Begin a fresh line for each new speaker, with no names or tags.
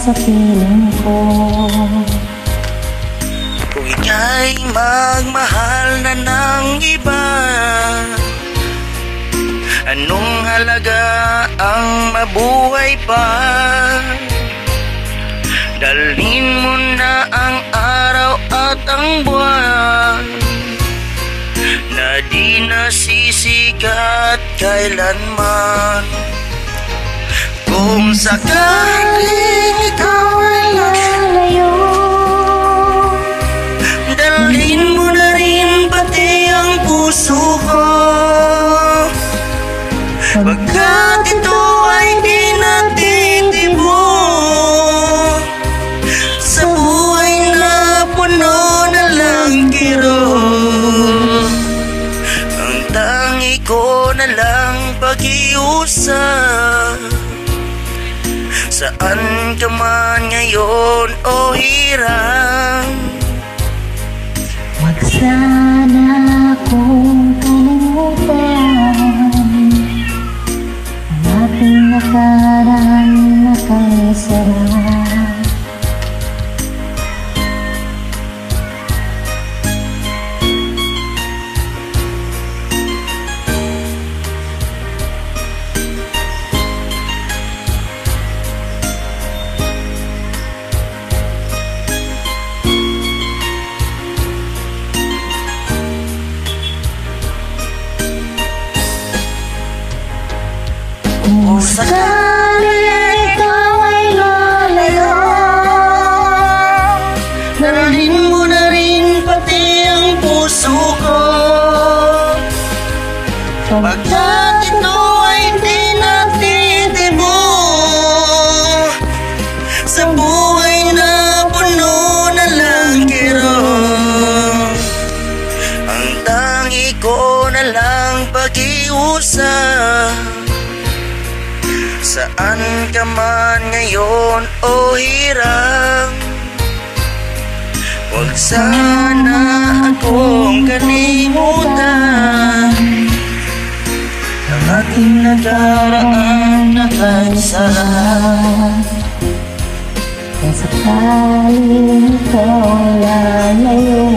sa piling ko.
Kung ika'y magmahal na ng iba, anong halaga ang mabuhay pa? Dalhin mo na ang araw at ang buwan na di nasisikat kailanman. Kung sakaling ikaw ay
Lalayo,
dalhin mo na rin pati ang puso ko, pagkat ito ay di natitibok sa buhay na puno na lang kirot. Ang tangi ko na lang pag-iusap, saan ka man ngayon o hirang.
wag sana akong kalimutan ang ating nakaraan na kaisarap. Kung sakali ikaw ay lalayo,
Dalhin mo na rin pati ang puso ko, pagkat ito ay di natitibok sa buhay na puno na lang kirot. Ang tangi ko na lang pag-iusap, saan ka man ngayon o hirang. Huwag sana akong kalimutan ang ating nakaraan na kaisarap.
kung sakaling ikaw ay lalayo,